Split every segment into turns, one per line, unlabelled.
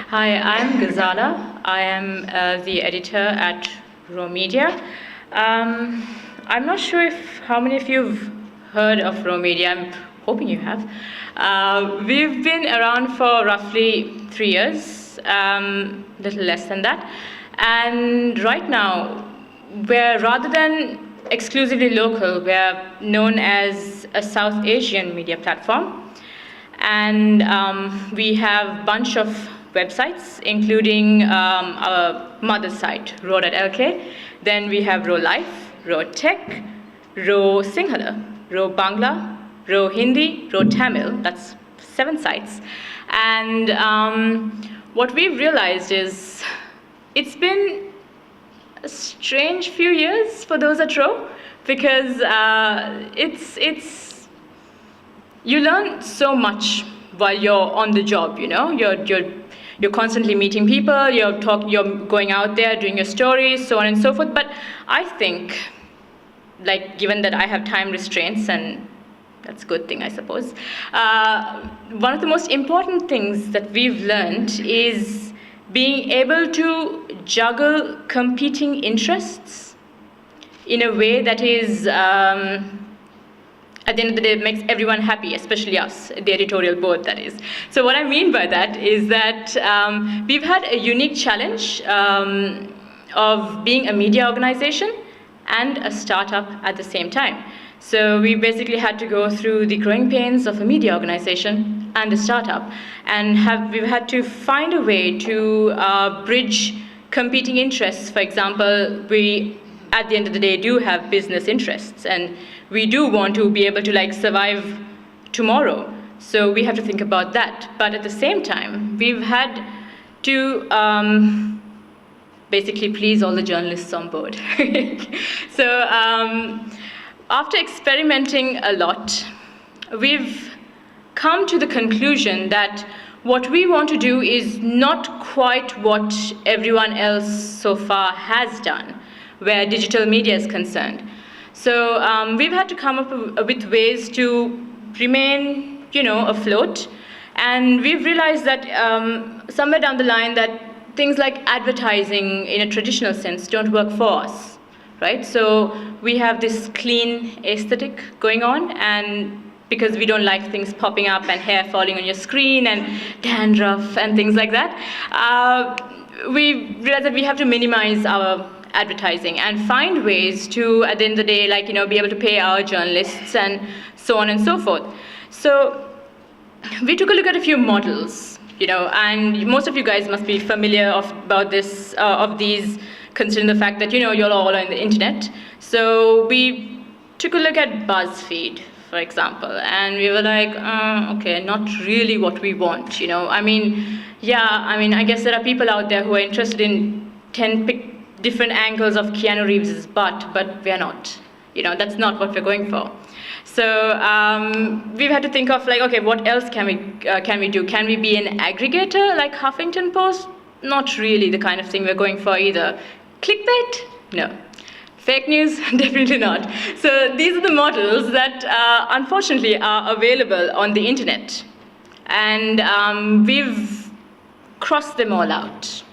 Hi, I'm Gazala. I am the editor at Raw Media. I'm not sure if how many of you have heard of Raw Media. I'm hoping you have. We've been around for roughly 3 years, little less than that. And right now, we're rather than exclusively local, we're known as a South Asian media platform. And we have a bunch of websites, including our mother site, Roar.lk. Then we have Roar Life, Roar Tech, Roar Sinhala, Roar Bangla, Roar Hindi, Roar Tamil. That's 7 sites. And what we've realized is it's been a strange few years for those at Roar, because you learn so much while you're on the job. You're constantly meeting people, you're going out there doing your stories, so on and so forth. But I think, like, given that I have time restraints, and that's a good thing, I suppose, one of the most important things that we've learned is being able to juggle competing interests in a way that is at the end of the day, it makes everyone happy, especially us, the editorial board, that is. So what I mean by that is that we've had a unique challenge of being a media organization and a startup at the same time. So we basically had to go through the growing pains of a media organization and a startup, and we've had to find a way to bridge competing interests. For example, we, at the end of the day, do have business interests, and we do want to be able to survive tomorrow. So we have to think about that. But at the same time, we've had to basically please all the journalists on board. So after experimenting a lot, we've come to the conclusion that what we want to do is not quite what everyone else so far has done, where digital media is concerned. So we've had to come up with ways to remain, afloat. And we've realized that somewhere down the line that things like advertising in a traditional sense don't work for us, right? So we have this clean aesthetic going on, and because we don't like things popping up and hair falling on your screen and dandruff and things like that, we realized that we have to minimize our advertising and find ways to, at the end of the day, be able to pay our journalists and so on and so forth. So we took a look at a few models, and most of you guys must be familiar about this, of these, considering the fact that, you're all on the internet. So we took a look at BuzzFeed, for example, and we were like, okay, not really what we want, I guess there are people out there who are interested in 10 different angles of Keanu Reeves' butt, but we're not. That's not what we're going for. So we've had to think of okay, what else can we do? Can we be an aggregator like Huffington Post? Not really the kind of thing we're going for either. Clickbait? No. Fake news? Definitely not. So these are the models that unfortunately are available on the internet. And we've crossed them all out.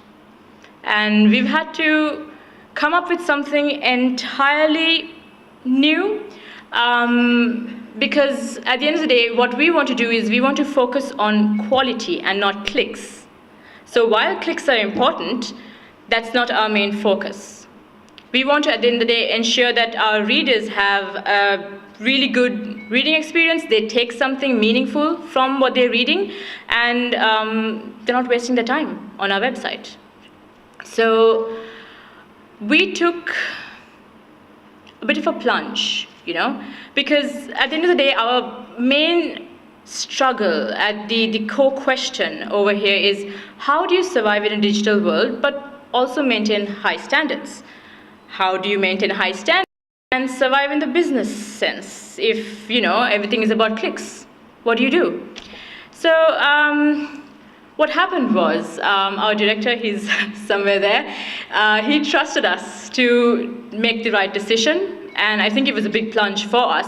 And we've had to come up with something entirely new, because at the end of the day, what we want to do is we want to focus on quality and not clicks. So while clicks are important, that's not our main focus. We want to, at the end of the day, ensure that our readers have a really good reading experience. They take something meaningful from what they're reading, and they're not wasting their time on our website. So we took a bit of a plunge, because at the end of the day, our main struggle, at the core question over here is, how do you survive in a digital world but also maintain high standards? How do you maintain high standards and survive in the business sense if, everything is about clicks? What do? So what happened was, our director, he's somewhere there, he trusted us to make the right decision, and I think it was a big plunge for us.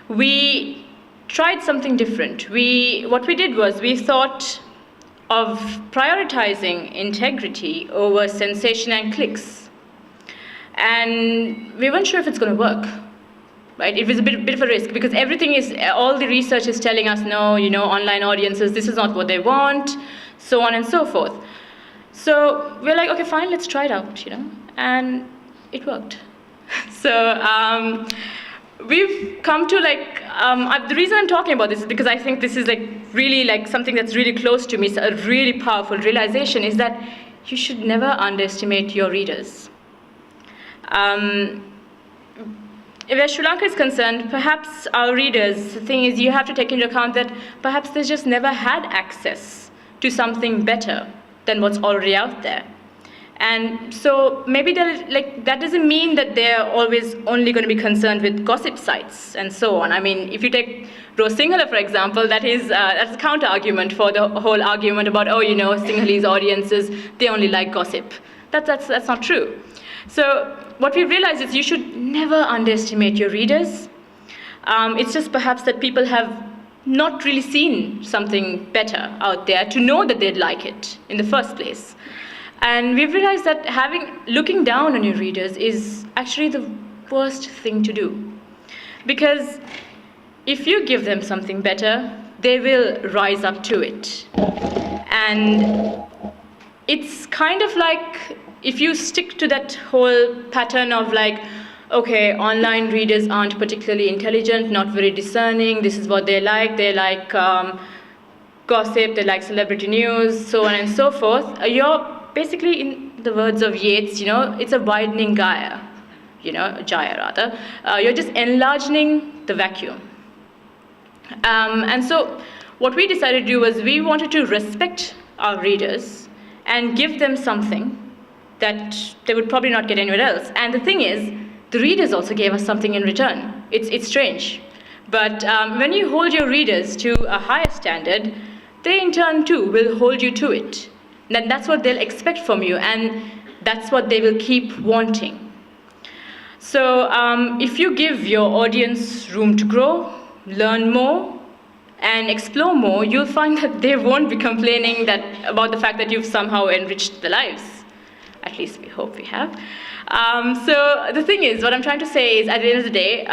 We tried something different. What we did was we thought, of prioritizing integrity over sensation and clicks. And we weren't sure if it's going to work. Right? It was a bit of a risk because all the research is telling us, no, online audiences, this is not what they want, so on and so forth. So we're like, okay, fine, let's try it out, and it worked. So we've come to the reason I'm talking about this is because I think this is really something that's really close to me. It's a really powerful realization is that you should never underestimate your readers. Where Sri Lanka is concerned, perhaps our readers, the thing is you have to take into account that perhaps they just never had access to something better than what's already out there. And so maybe that doesn't mean that they're always only going to be concerned with gossip sites and so on. I mean, if you take Roar Sinhala, for example, that's a counter-argument for the whole argument about, Sinhalese audiences, they only like gossip. That's not true. So what we realize is you should never underestimate your readers. It's just perhaps that people have not really seen something better out there to know that they'd like it in the first place. And we've realized that looking down on your readers is actually the worst thing to do. Because if you give them something better, they will rise up to it. And it's kind of like if you stick to that whole pattern of okay, online readers aren't particularly intelligent, not very discerning, this is what they like gossip, they like celebrity news, so on and so forth, you're basically, in the words of Yeats, it's a widening gyre, gyre rather. You're just enlarging the vacuum. And so what we decided to do was we wanted to respect our readers and give them something that they would probably not get anywhere else. And the thing is, the readers also gave us something in return. It's strange. But when you hold your readers to a higher standard, they in turn too will hold you to it. Then that's what they'll expect from you, and that's what they will keep wanting. So if you give your audience room to grow, learn more, and explore more, you'll find that they won't be complaining about the fact that you've somehow enriched their lives. At least we hope we have. So the thing is, what I'm trying to say is, at the end of the day,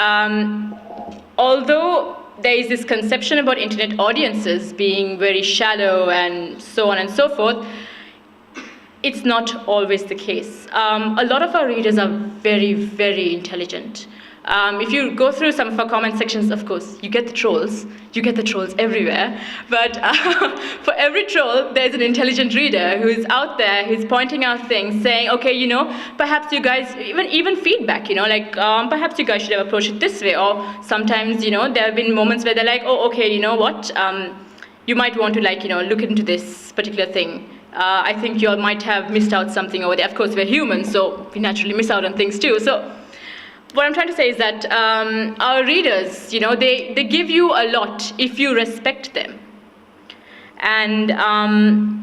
although there is this conception about internet audiences being very shallow and so on and so forth, it's not always the case. A lot of our readers are very, very intelligent. If you go through some of our comment sections, of course, you get the trolls. You get the trolls everywhere. But for every troll, there's an intelligent reader who's out there, who's pointing out things, saying, okay, perhaps you guys, even feedback, perhaps you guys should have approached it this way. Or sometimes, there have been moments where they're like, oh, okay, you know what? You might want to, look into this particular thing. I think you all might have missed out something over there. Of course, we're humans, so we naturally miss out on things too. So what I'm trying to say is that our readers, they give you a lot if you respect them. And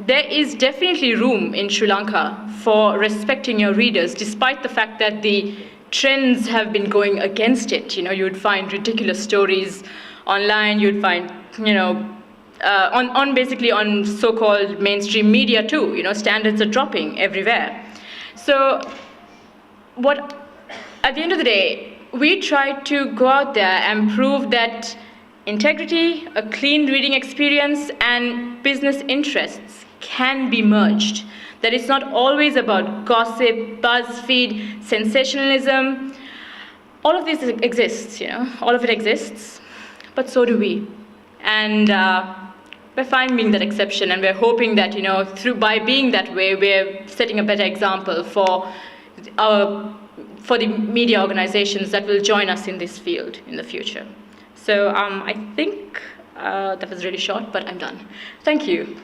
there is definitely room in Sri Lanka for respecting your readers, despite the fact that the trends have been going against it. You would find ridiculous stories online, you'd find, basically on so-called mainstream media too, standards are dropping everywhere. So at the end of the day, we try to go out there and prove that integrity, a clean reading experience, and business interests can be merged. That it's not always about gossip, BuzzFeed, sensationalism. All of this exists, all of it exists, but so do we. And we're fine being that exception, and we're hoping that, by being that way, we're setting a better example for the media organizations that will join us in this field in the future. So I think that was really short, but I'm done. Thank you.